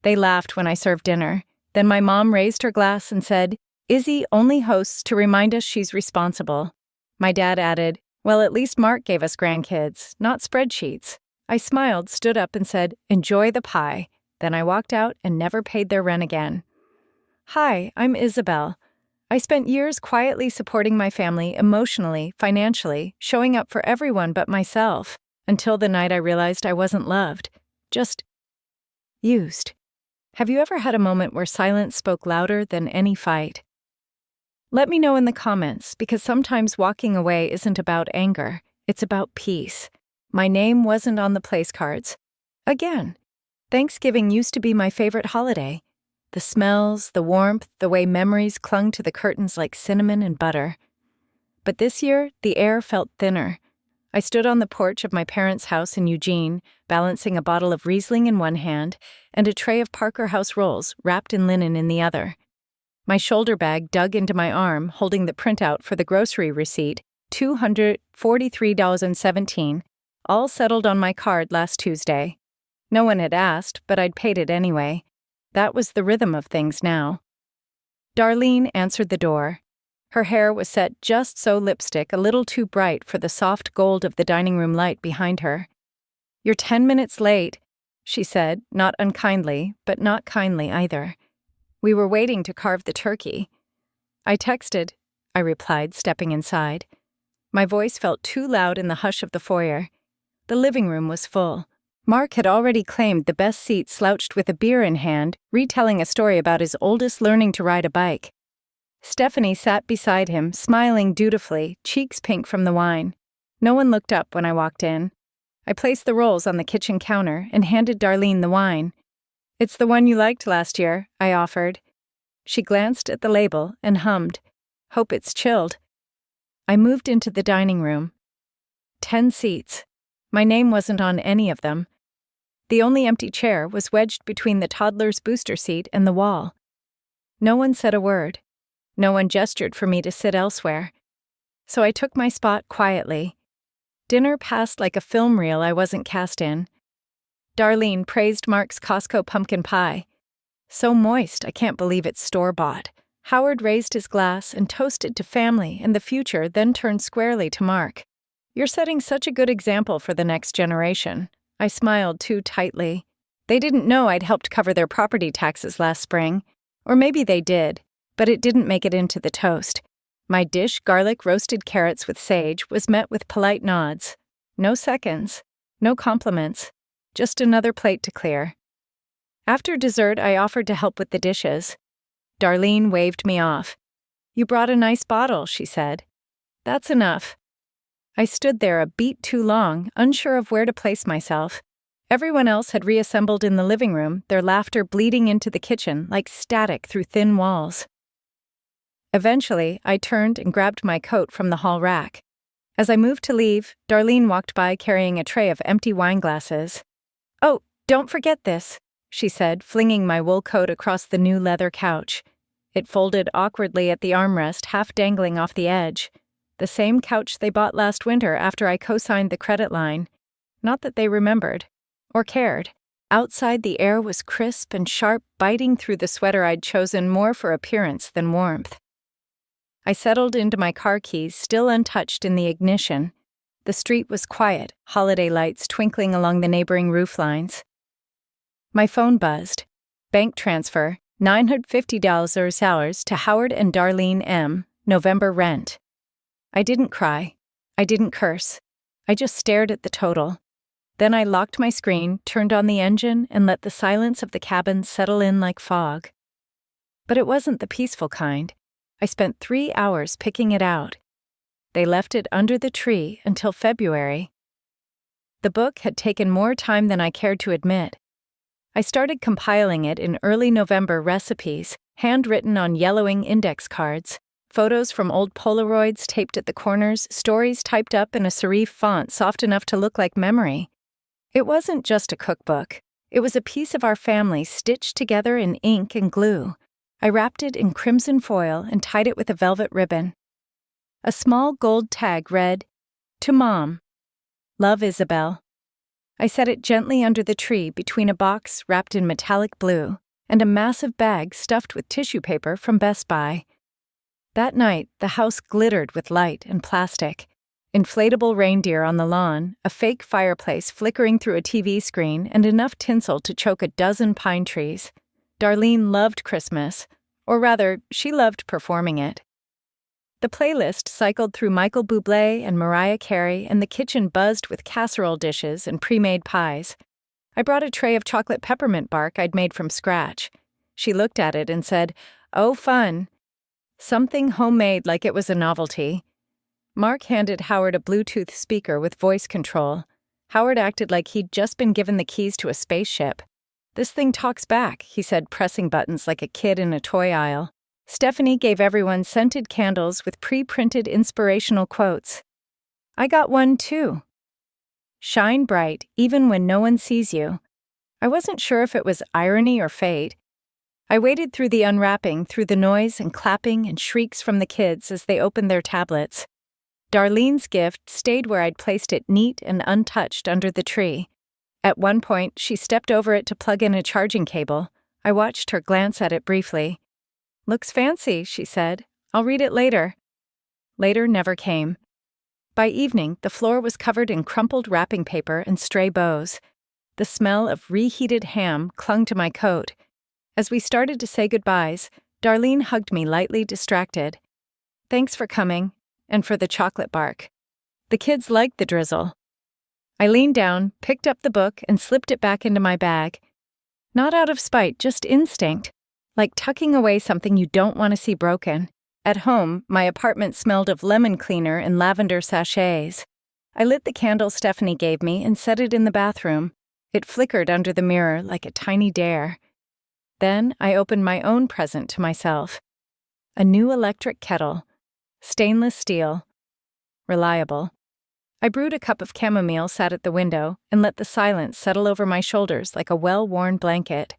They laughed when I served dinner. Then my mom raised her glass and said, "Izzy only hosts to remind us she's responsible." My dad added, "Well, at least Mark gave us grandkids, not spreadsheets." I smiled, stood up and said, "Enjoy the pie." Then I walked out and never paid their rent again. Hi, I'm Isabel. I spent years quietly supporting my family emotionally, financially, showing up for everyone but myself, until the night I realized I wasn't loved, just used. Have you ever had a moment where silence spoke louder than any fight? Let me know in the comments, because sometimes walking away isn't about anger, it's about peace. My name wasn't on the place cards. Again, Thanksgiving used to be my favorite holiday. The smells, the warmth, the way memories clung to the curtains like cinnamon and butter. But this year, the air felt thinner. I stood on the porch of my parents' house in Eugene, balancing a bottle of Riesling in one hand and a tray of Parker House rolls wrapped in linen in the other. My shoulder bag dug into my arm, holding the printout for the grocery receipt, $243.17, all settled on my card last Tuesday. No one had asked, but I'd paid it anyway. That was the rhythm of things now. Darlene answered the door. Her hair was set just so lipstick a little too bright for the soft gold of the dining room light behind her. "You're 10 minutes late," she said, not unkindly, but not kindly either. "We were waiting to carve the turkey." "I texted," I replied, stepping inside. My voice felt too loud in the hush of the foyer. The living room was full. Mark had already claimed the best seat, slouched with a beer in hand, retelling a story about his oldest learning to ride a bike. Stephanie sat beside him, smiling dutifully, cheeks pink from the wine. No one looked up when I walked in. I placed the rolls on the kitchen counter and handed Darlene the wine. "It's the one you liked last year," I offered. She glanced at the label and hummed, "Hope it's chilled." I moved into the dining room. 10 seats. My name wasn't on any of them. The only empty chair was wedged between the toddler's booster seat and the wall. No one said a word. No one gestured for me to sit elsewhere. So I took my spot quietly. Dinner passed like a film reel I wasn't cast in. Darlene praised Mark's Costco pumpkin pie. "So moist, I can't believe it's store-bought." Howard raised his glass and toasted to family and the future, then turned squarely to Mark. "You're setting such a good example for the next generation." I smiled too tightly. They didn't know I'd helped cover their property taxes last spring. Or maybe they did, but it didn't make it into the toast. My dish, garlic roasted carrots with sage, was met with polite nods. No seconds, no compliments, just another plate to clear. After dessert, I offered to help with the dishes. Darlene waved me off. "You brought a nice bottle," she said. "That's enough." I stood there a beat too long, unsure of where to place myself. Everyone else had reassembled in the living room, their laughter bleeding into the kitchen like static through thin walls. Eventually, I turned and grabbed my coat from the hall rack. As I moved to leave, Darlene walked by carrying a tray of empty wine glasses. "Oh, don't forget this," she said, flinging my wool coat across the new leather couch. It folded awkwardly at the armrest, half dangling off the edge. The same couch they bought last winter after I co-signed the credit line. Not that they remembered. Or cared. Outside, the air was crisp and sharp, biting through the sweater I'd chosen more for appearance than warmth. I settled into my car keys, still untouched, in the ignition. The street was quiet, holiday lights twinkling along the neighboring roof lines. My phone buzzed. Bank transfer, $950 to Howard and Darlene M., November rent. I didn't cry. I didn't curse. I just stared at the total. Then I locked my screen, turned on the engine, and let the silence of the cabin settle in like fog. But it wasn't the peaceful kind. I spent 3 hours picking it out. They left it under the tree until February. The book had taken more time than I cared to admit. I started compiling it in early November, recipes, handwritten on yellowing index cards, photos from old Polaroids taped at the corners, stories typed up in a serif font soft enough to look like memory. It wasn't just a cookbook. It was a piece of our family stitched together in ink and glue. I wrapped it in crimson foil and tied it with a velvet ribbon. A small gold tag read, "To Mom. Love, Isabel." I set it gently under the tree between a box wrapped in metallic blue and a massive bag stuffed with tissue paper from Best Buy. That night, the house glittered with light and plastic. Inflatable reindeer on the lawn, a fake fireplace flickering through a TV screen, and enough tinsel to choke a dozen pine trees. Darlene loved Christmas, or rather, she loved performing it. The playlist cycled through Michael Bublé and Mariah Carey, and the kitchen buzzed with casserole dishes and pre-made pies. I brought a tray of chocolate peppermint bark I'd made from scratch. She looked at it and said, "Oh, fun." Something homemade like it was a novelty. Mark handed Howard a Bluetooth speaker with voice control. Howard acted like he'd just been given the keys to a spaceship. "This thing talks back," he said, pressing buttons like a kid in a toy aisle. Stephanie gave everyone scented candles with pre-printed inspirational quotes. I got one too. "Shine bright, even when no one sees you." I wasn't sure if it was irony or fate. I waded through the unwrapping, through the noise and clapping and shrieks from the kids as they opened their tablets. Darlene's gift stayed where I'd placed it, neat and untouched, under the tree. At one point, she stepped over it to plug in a charging cable. I watched her glance at it briefly. "Looks fancy," she said. "I'll read it later." Later never came. By evening, the floor was covered in crumpled wrapping paper and stray bows. The smell of reheated ham clung to my coat. As we started to say goodbyes, Darlene hugged me lightly, distracted. "Thanks for coming, and for the chocolate bark. The kids liked the drizzle." I leaned down, picked up the book, and slipped it back into my bag. Not out of spite, just instinct. Like tucking away something you don't want to see broken. At home, my apartment smelled of lemon cleaner and lavender sachets. I lit the candle Stephanie gave me and set it in the bathroom. It flickered under the mirror like a tiny dare. Then I opened my own present to myself. A new electric kettle. Stainless steel. Reliable. I brewed a cup of chamomile, sat at the window, and let the silence settle over my shoulders like a well-worn blanket.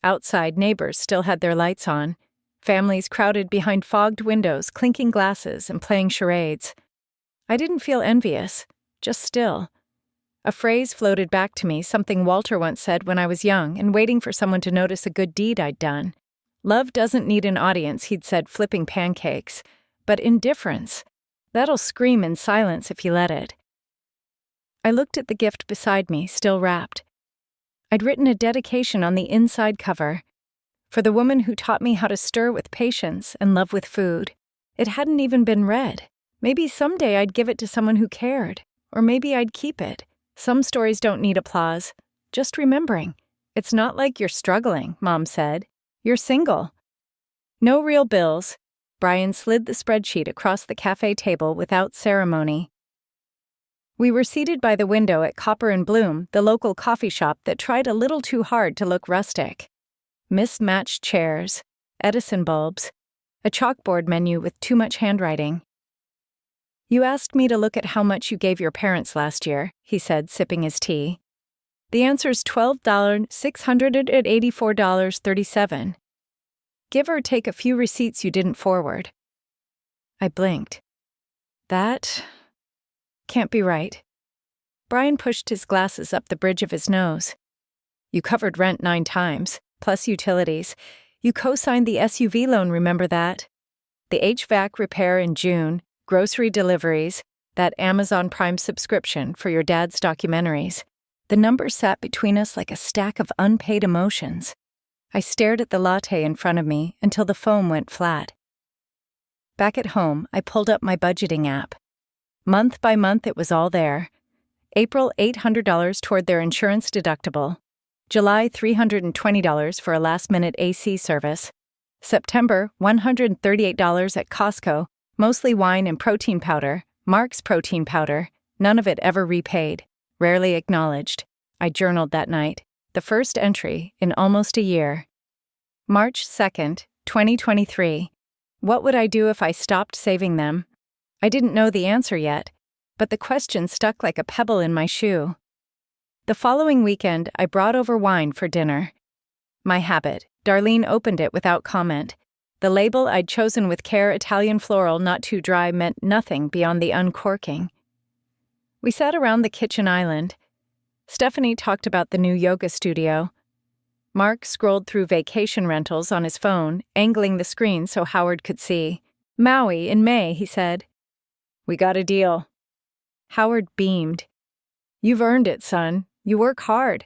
Outside, neighbors still had their lights on. Families crowded behind fogged windows, clinking glasses and playing charades. I didn't feel envious, just still. A phrase floated back to me, something Walter once said when I was young and waiting for someone to notice a good deed I'd done. "Love doesn't need an audience," he'd said, flipping pancakes. But indifference, that'll scream in silence if you let it. I looked at the gift beside me, still wrapped. I'd written a dedication on the inside cover. For the woman who taught me how to stir with patience and love with food. It hadn't even been read. Maybe someday I'd give it to someone who cared. Or maybe I'd keep it. Some stories don't need applause. Just remembering. It's not like you're struggling, Mom said. You're single. No real bills. Brian slid the spreadsheet across the cafe table without ceremony. We were seated by the window at Copper and Bloom, the local coffee shop that tried a little too hard to look rustic. Mismatched chairs, Edison bulbs, a chalkboard menu with too much handwriting. "You asked me to look at how much you gave your parents last year," he said, sipping his tea. "The answer's $12,684.37. Give or take a few receipts you didn't forward." I blinked. That can't be right. Brian pushed his glasses up the bridge of his nose. "You covered rent 9 times, plus utilities. You co-signed the SUV loan, remember that? The HVAC repair in June, grocery deliveries, that Amazon Prime subscription for your dad's documentaries. The numbers sat between us like a stack of unpaid emotions." I stared at the latte in front of me until the foam went flat. Back at home, I pulled up my budgeting app. Month by month, it was all there. April, $800 toward their insurance deductible. July, $320 for a last-minute AC service. September, $138 at Costco, mostly wine and protein powder, Mark's protein powder, none of it ever repaid, rarely acknowledged. I journaled that night, the first entry in almost a year. March 2nd, 2023. What would I do if I stopped saving them? I didn't know the answer yet, but the question stuck like a pebble in my shoe. The following weekend, I brought over wine for dinner. My habit. Darlene opened it without comment. The label I'd chosen with care, Italian floral, not too dry, meant nothing beyond the uncorking. We sat around the kitchen island. Stephanie talked about the new yoga studio. Mark scrolled through vacation rentals on his phone, angling the screen so Howard could see. Maui in May, he said. We got a deal. Howard beamed. You've earned it, son. You work hard.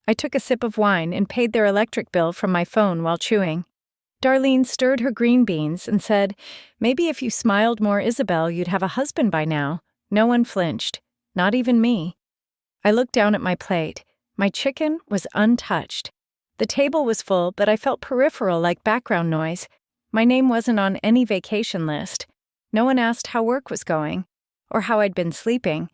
I took a sip of wine and paid their electric bill from my phone while chewing. Darlene stirred her green beans and said, maybe if you smiled more, Isabel, you'd have a husband by now. No one flinched. Not even me. I looked down at my plate. My chicken was untouched. The table was full, but I felt peripheral like background noise. My name wasn't on any vacation list. No one asked how work was going, or how I'd been sleeping,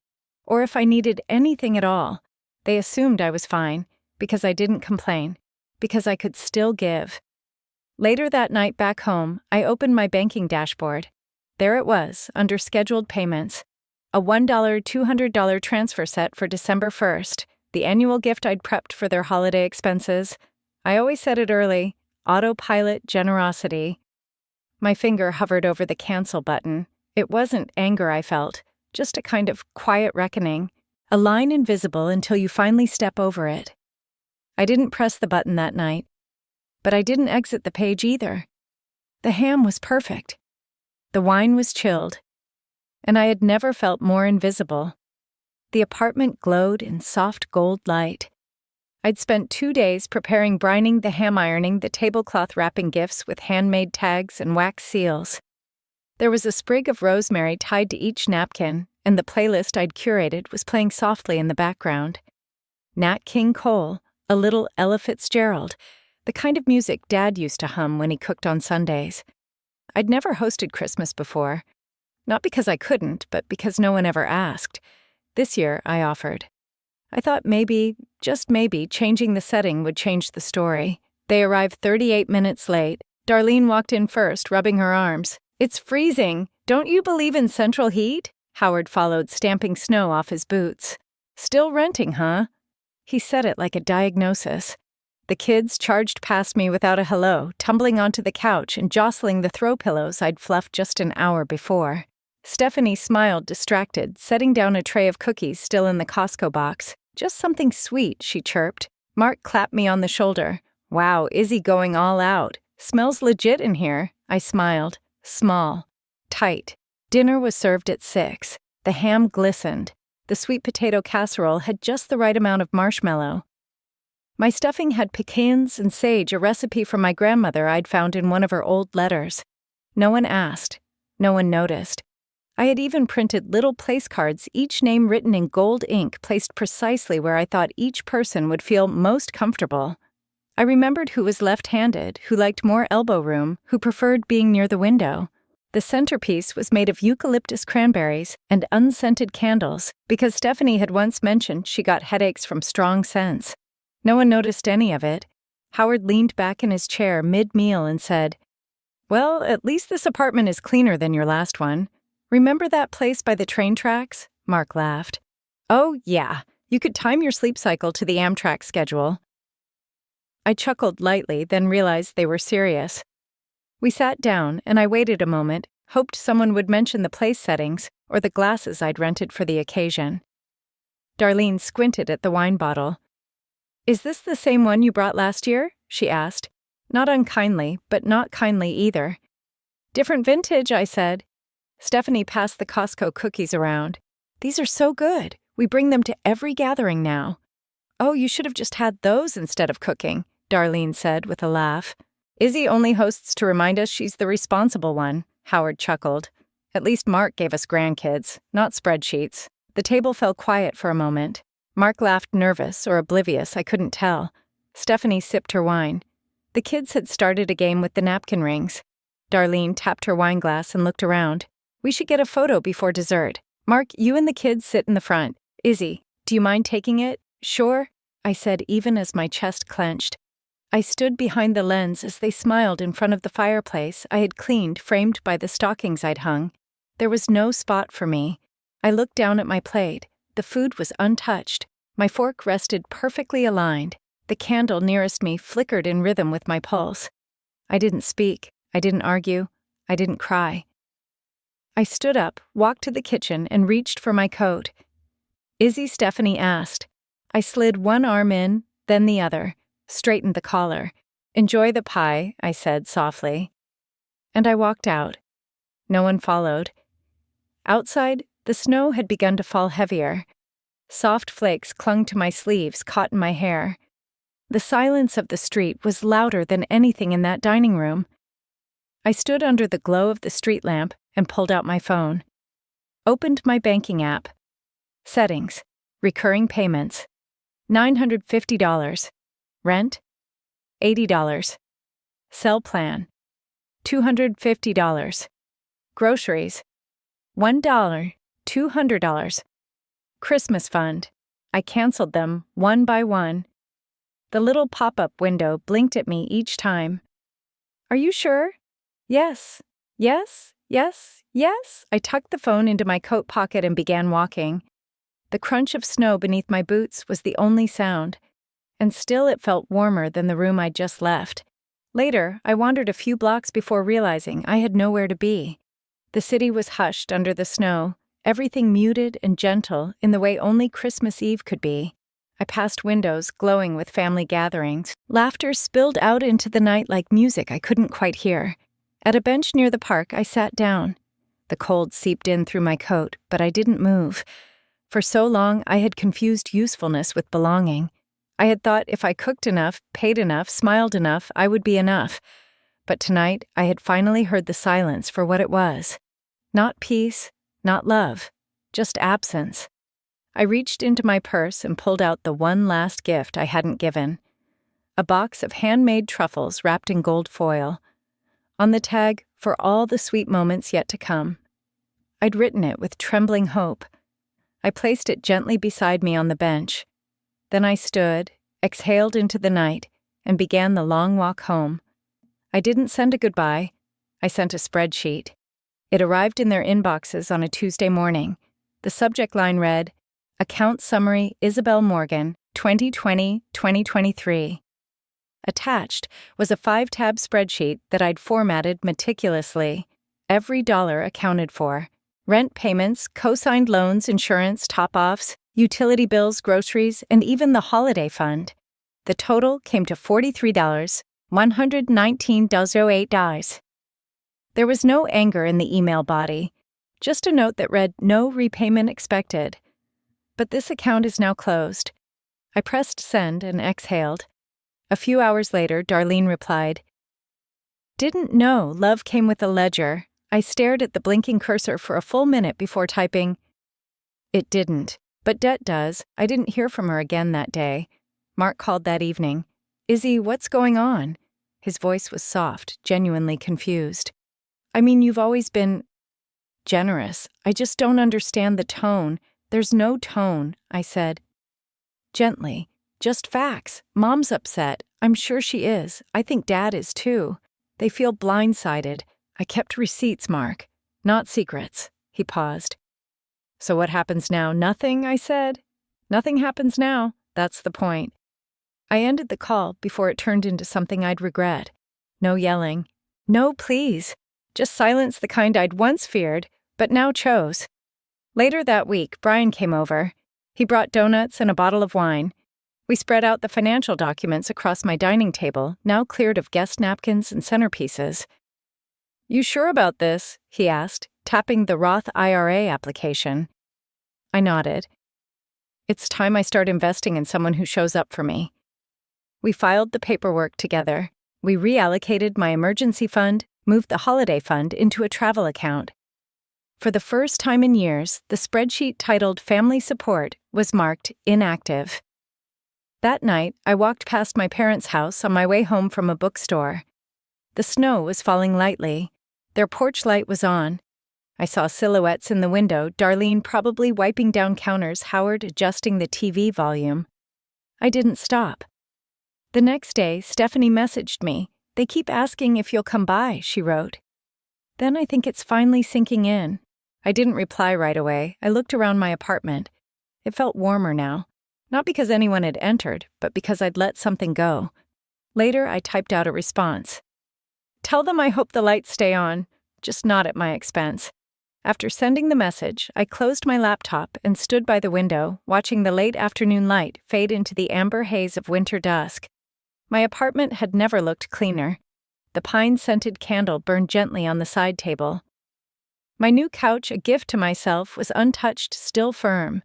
or if I needed anything at all. They assumed I was fine, because I didn't complain, because I could still give. Later that night back home, I opened my banking dashboard. There it was, under scheduled payments. A $1 $200 transfer set for December 1st, the annual gift I'd prepped for their holiday expenses. I always said it early, autopilot generosity. My finger hovered over the cancel button. It wasn't anger I felt, just a kind of quiet reckoning, a line invisible until you finally step over it. I didn't press the button that night, but I didn't exit the page either. The ham was perfect. The wine was chilled, and I had never felt more invisible. The apartment glowed in soft gold light. I'd spent 2 days preparing brining, the ham ironing, the tablecloth wrapping gifts with handmade tags and wax seals. There was a sprig of rosemary tied to each napkin, and the playlist I'd curated was playing softly in the background. Nat King Cole, a little Ella Fitzgerald, the kind of music Dad used to hum when he cooked on Sundays. I'd never hosted Christmas before. Not because I couldn't, but because no one ever asked. This year, I offered. I thought maybe, just maybe, changing the setting would change the story. They arrived 38 minutes late. Darlene walked in first, rubbing her arms. It's freezing. Don't you believe in central heat? Howard followed, stamping snow off his boots. Still renting, huh? He said it like a diagnosis. The kids charged past me without a hello, tumbling onto the couch and jostling the throw pillows I'd fluffed just an hour before. Stephanie smiled, distracted, setting down a tray of cookies still in the Costco box. Just something sweet, she chirped. Mark clapped me on the shoulder. Wow, Izzy going all out. Smells legit in here. I smiled. Small. Tight. Dinner was served at 6. The ham glistened. The sweet potato casserole had just the right amount of marshmallow. My stuffing had pecans and sage, a recipe from my grandmother I'd found in one of her old letters. No one asked. No one noticed. I had even printed little place cards, each name written in gold ink, placed precisely where I thought each person would feel most comfortable. I remembered who was left-handed, who liked more elbow room, who preferred being near the window. The centerpiece was made of eucalyptus cranberries and unscented candles, because Stephanie had once mentioned she got headaches from strong scents. No one noticed any of it. Howard leaned back in his chair mid-meal and said, Well, at least this apartment is cleaner than your last one. Remember that place by the train tracks? Mark laughed. Oh, yeah. You could time your sleep cycle to the Amtrak schedule. I chuckled lightly, then realized they were serious. We sat down, and I waited a moment, hoped someone would mention the place settings or the glasses I'd rented for the occasion. Darlene squinted at the wine bottle. Is this the same one you brought last year? She asked. Not unkindly, but not kindly either. Different vintage, I said. Stephanie passed the Costco cookies around. These are so good. We bring them to every gathering now. Oh, you should have just had those instead of cooking, Darlene said with a laugh. Izzy only hosts to remind us she's the responsible one, Howard chuckled. At least Mark gave us grandkids, not spreadsheets. The table fell quiet for a moment. Mark laughed, nervous or oblivious, I couldn't tell. Stephanie sipped her wine. The kids had started a game with the napkin rings. Darlene tapped her wine glass and looked around. We should get a photo before dessert. Mark, you and the kids sit in the front. Izzy, do you mind taking it? Sure, I said even as my chest clenched. I stood behind the lens as they smiled in front of the fireplace I had cleaned, framed by the stockings I'd hung. There was no spot for me. I looked down at my plate. The food was untouched. My fork rested perfectly aligned. The candle nearest me flickered in rhythm with my pulse. I didn't speak. I didn't argue. I didn't cry. I stood up, walked to the kitchen, and reached for my coat. Izzy, Stephanie asked, I slid one arm in, then the other, straightened the collar. "Enjoy the pie," I said softly. And I walked out. No one followed. Outside, the snow had begun to fall heavier. Soft flakes clung to my sleeves, caught in my hair. The silence of the street was louder than anything in that dining room. I stood under the glow of the street lamp and pulled out my phone. Opened my banking app. Settings. Recurring payments. $950. Rent. $80. Cell plan. $250. Groceries. $1. $200. Christmas fund. I canceled them one by one. The little pop-up window blinked at me each time. "Are you sure?" "Yes. Yes. Yes. Yes." I tucked the phone into my coat pocket and began walking. The crunch of snow beneath my boots was the only sound, and still it felt warmer than the room I'd just left. Later, I wandered a few blocks before realizing I had nowhere to be. The city was hushed under the snow, everything muted and gentle in the way only Christmas Eve could be. I passed windows glowing with family gatherings. Laughter spilled out into the night like music I couldn't quite hear. At a bench near the park, I sat down. The cold seeped in through my coat, but I didn't move. For so long, I had confused usefulness with belonging. I had thought if I cooked enough, paid enough, smiled enough, I would be enough. But tonight, I had finally heard the silence for what it was. Not peace, not love, just absence. I reached into my purse and pulled out the one last gift I hadn't given. A box of handmade truffles wrapped in gold foil. On the tag, "For all the sweet moments yet to come." I'd written it with trembling hope. I placed it gently beside me on the bench. Then I stood, exhaled into the night, and began the long walk home. I didn't send a goodbye. I sent a spreadsheet. It arrived in their inboxes on a Tuesday morning. The subject line read, "Account Summary Isabel Morgan, 2020-2023. Attached was a 5-tab spreadsheet that I'd formatted meticulously. Every dollar accounted for. Rent payments, co-signed loans, insurance, top-offs, utility bills, groceries, and even the holiday fund. The total came to $43,119.08. There was no anger in the email body, just a note that read, "No repayment expected." But this account is now closed. I pressed send and exhaled. A few hours later, Darlene replied, "Didn't know love came with a ledger." I stared at the blinking cursor for a full minute before typing, "It didn't, but debt does." I didn't hear from her again that day. Mark called that evening. "Izzy, what's going on?" His voice was soft, genuinely confused. "I mean, you've always been generous. I just don't understand the tone." "There's no tone," I said. Gently. "Just facts. Mom's upset. I'm sure she is. I think Dad is too. They feel blindsided. I kept receipts, Mark. Not secrets." He paused. "So what happens now? Nothing," I said. "Nothing happens now. That's the point." I ended the call before it turned into something I'd regret. No yelling. No, please. Just silence the kind I'd once feared, but now chose. Later that week, Brian came over. He brought donuts and a bottle of wine. We spread out the financial documents across my dining table, now cleared of guest napkins and centerpieces. "You sure about this?" he asked, tapping the Roth IRA application. I nodded. "It's time I start investing in someone who shows up for me." We filed the paperwork together. We reallocated my emergency fund, moved the holiday fund into a travel account. For the first time in years, the spreadsheet titled Family Support was marked inactive. That night, I walked past my parents' house on my way home from a bookstore. The snow was falling lightly. Their porch light was on. I saw silhouettes in the window, Darlene probably wiping down counters, Howard adjusting the TV volume. I didn't stop. The next day, Stephanie messaged me. "They keep asking if you'll come by," she wrote. Then I think it's finally sinking in. I didn't reply right away. I looked around my apartment. It felt warmer now. Not because anyone had entered, but because I'd let something go. Later, I typed out a response. "Tell them I hope the lights stay on, just not at my expense." After sending the message, I closed my laptop and stood by the window, watching the late afternoon light fade into the amber haze of winter dusk. My apartment had never looked cleaner. The pine-scented candle burned gently on the side table. My new couch, a gift to myself, was untouched, still firm.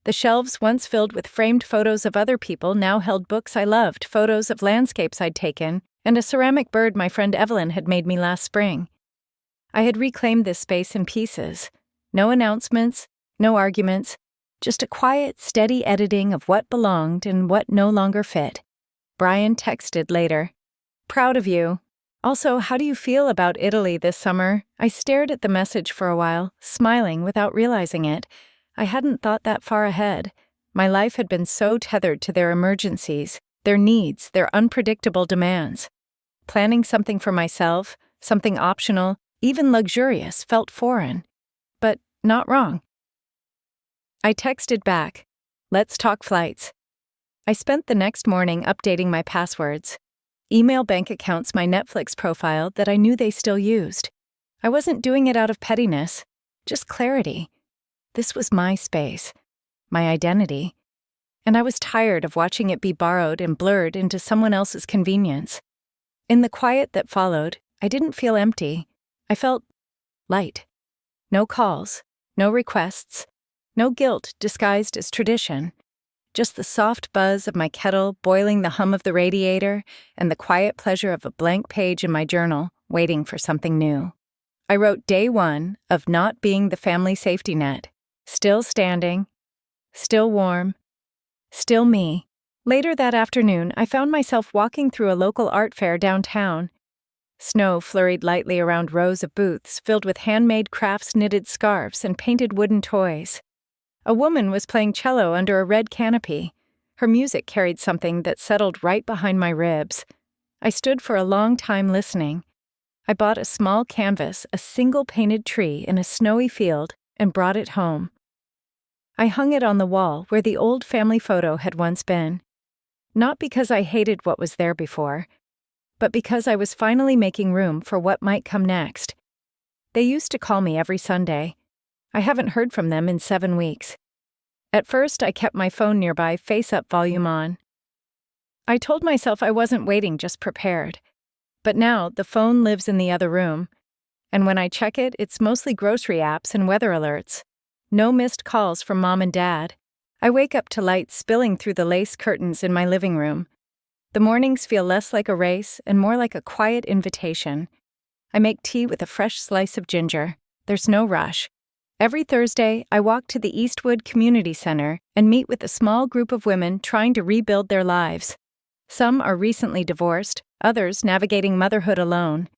The shelves once filled with framed photos of other people now held books I loved, photos of landscapes I'd taken, and a ceramic bird my friend Evelyn had made me last spring. I had reclaimed this space in pieces. No announcements, no arguments, just a quiet, steady editing of what belonged and what no longer fit. Brian texted later. "Proud of you. Also, how do you feel about Italy this summer?" I stared at the message for a while, smiling without realizing it. I hadn't thought that far ahead. My life had been so tethered to their emergencies, their needs, their unpredictable demands. Planning something for myself, something optional, even luxurious, felt foreign. But not wrong. I texted back, "Let's talk flights." I spent the next morning updating my passwords. Email bank accounts, my Netflix profile that I knew they still used. I wasn't doing it out of pettiness, just clarity. This was my space, my identity. And I was tired of watching it be borrowed and blurred into someone else's convenience. In the quiet that followed, I didn't feel empty. I felt light. No calls, no requests, no guilt disguised as tradition. Just the soft buzz of my kettle boiling, the hum of the radiator, and the quiet pleasure of a blank page in my journal, waiting for something new. I wrote day 1 of not being the family safety net. Still standing, still warm, still me. Later that afternoon, I found myself walking through a local art fair downtown. Snow flurried lightly around rows of booths filled with handmade crafts, knitted scarves, and painted wooden toys. A woman was playing cello under a red canopy. Her music carried something that settled right behind my ribs. I stood for a long time listening. I bought a small canvas, a single painted tree in a snowy field, and brought it home. I hung it on the wall where the old family photo had once been. Not because I hated what was there before, but because I was finally making room for what might come next. They used to call me every Sunday. I haven't heard from them in 7 weeks. At first, I kept my phone nearby, face up, volume on. I told myself I wasn't waiting, just prepared. But now, the phone lives in the other room. And when I check it, it's mostly grocery apps and weather alerts. No missed calls from Mom and Dad. I wake up to light spilling through the lace curtains in my living room. The mornings feel less like a race and more like a quiet invitation. I make tea with a fresh slice of ginger. There's no rush. Every Thursday, I walk to the Eastwood Community Center and meet with a small group of women trying to rebuild their lives. Some are recently divorced, others navigating motherhood alone.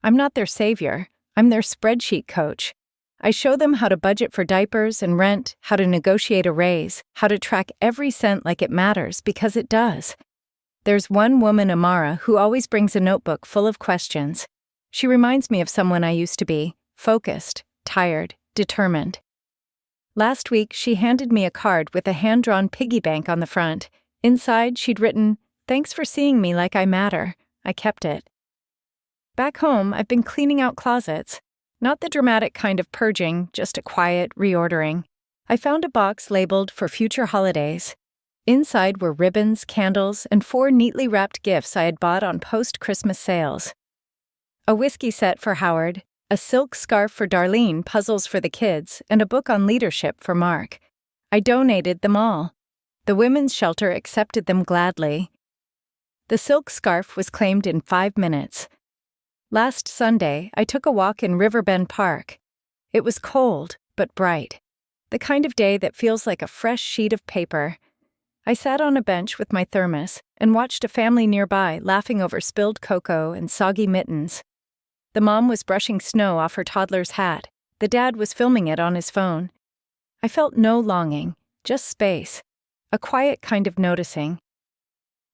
I'm not their savior. I'm their spreadsheet coach. I show them how to budget for diapers and rent, how to negotiate a raise, how to track every cent like it matters, because it does. There's one woman, Amara, who always brings a notebook full of questions. She reminds me of someone I used to be, focused, tired, determined. Last week, she handed me a card with a hand-drawn piggy bank on the front. Inside, she'd written, "Thanks for seeing me like I matter." I kept it. Back home, I've been cleaning out closets. Not the dramatic kind of purging, just a quiet reordering. I found a box labeled for future holidays. Inside were ribbons, candles, and 4 neatly wrapped gifts I had bought on post-Christmas sales. A whiskey set for Howard, a silk scarf for Darlene, puzzles for the kids, and a book on leadership for Mark. I donated them all. The women's shelter accepted them gladly. The silk scarf was claimed in 5 minutes. Last Sunday, I took a walk in Riverbend Park. It was cold, but bright. The kind of day that feels like a fresh sheet of paper. I sat on a bench with my thermos and watched a family nearby laughing over spilled cocoa and soggy mittens. The mom was brushing snow off her toddler's hat. The dad was filming it on his phone. I felt no longing, just space. A quiet kind of noticing.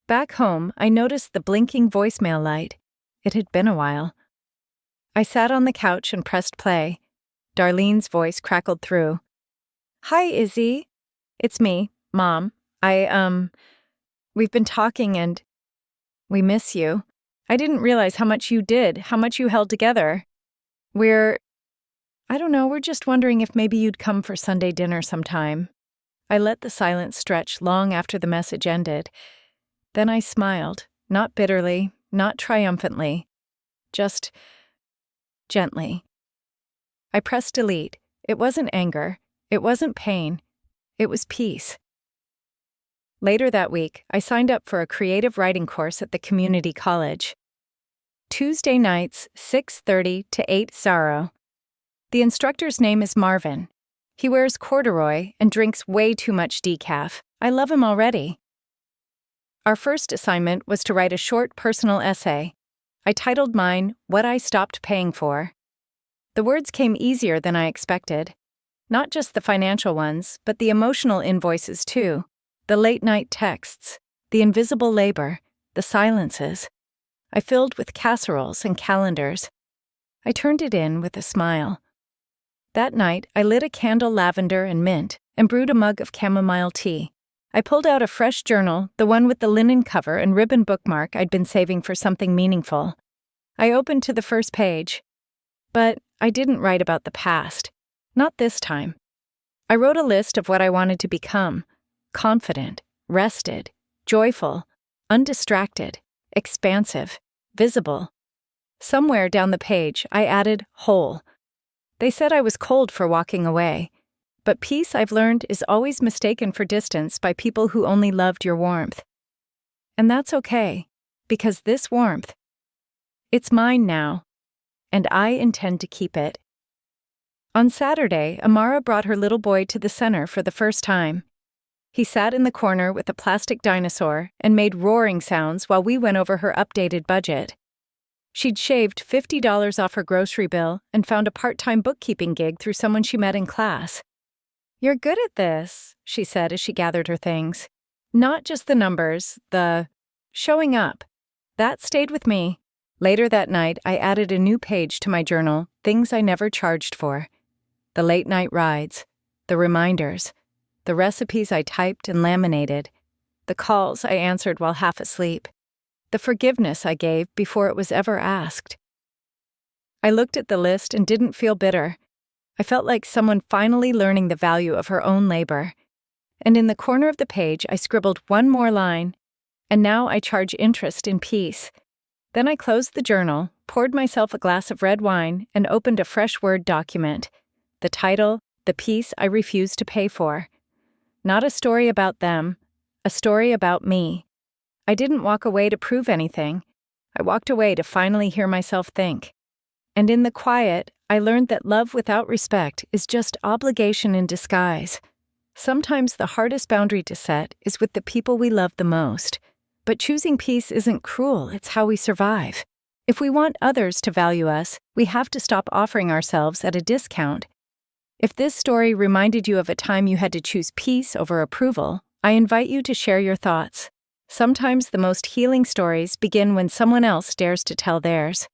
Back home, I noticed the blinking voicemail light. It had been a while. I sat on the couch and pressed play. Darlene's voice crackled through. "Hi, Izzy. It's me, Mom. We've been talking and we miss you. I didn't realize how much you did, how much you held together. I don't know, we're just wondering if maybe you'd come for Sunday dinner sometime. I let the silence stretch long after the message ended. Then I smiled, not bitterly, not triumphantly, just gently. I pressed delete. It wasn't anger. It wasn't pain. It was peace. Later that week, I signed up for a creative writing course at the community college. Tuesday nights, 6:30 to 8:00. The instructor's name is Marvin. He wears corduroy and drinks way too much decaf. I love him already. Our first assignment was to write a short personal essay. I titled mine, What I Stopped Paying For. The words came easier than I expected. Not just the financial ones, but the emotional invoices too. The late-night texts, the invisible labor, the silences. I filled with casseroles and calendars. I turned it in with a smile. That night, I lit a candle lavender and mint and brewed a mug of chamomile tea. I pulled out a fresh journal, the one with the linen cover and ribbon bookmark I'd been saving for something meaningful. I opened to the first page. But I didn't write about the past. Not this time. I wrote a list of what I wanted to become. Confident, rested, joyful, undistracted, expansive, visible. Somewhere down the page, I added whole. They said I was cold for walking away. But peace, I've learned, is always mistaken for distance by people who only loved your warmth. And that's okay, because this warmth, it's mine now, and I intend to keep it. On Saturday, Amara brought her little boy to the center for the first time. He sat in the corner with a plastic dinosaur and made roaring sounds while we went over her updated budget. She'd shaved $50 off her grocery bill and found a part-time bookkeeping gig through someone she met in class. "You're good at this," she said as she gathered her things. "Not just the numbers, the showing up." That stayed with me. Later that night, I added a new page to my journal, things I never charged for. The late-night rides, the reminders, the recipes I typed and laminated, the calls I answered while half asleep, the forgiveness I gave before it was ever asked. I looked at the list and didn't feel bitter. I felt like someone finally learning the value of her own labor. And in the corner of the page, I scribbled one more line, and now I charge interest in peace. Then I closed the journal, poured myself a glass of red wine, and opened a fresh Word document. The title, The Peace I Refuse to Pay For. Not a story about them, a story about me. I didn't walk away to prove anything. I walked away to finally hear myself think. And in the quiet, I learned that love without respect is just obligation in disguise. Sometimes the hardest boundary to set is with the people we love the most. But choosing peace isn't cruel, it's how we survive. If we want others to value us, we have to stop offering ourselves at a discount. If this story reminded you of a time you had to choose peace over approval, I invite you to share your thoughts. Sometimes the most healing stories begin when someone else dares to tell theirs.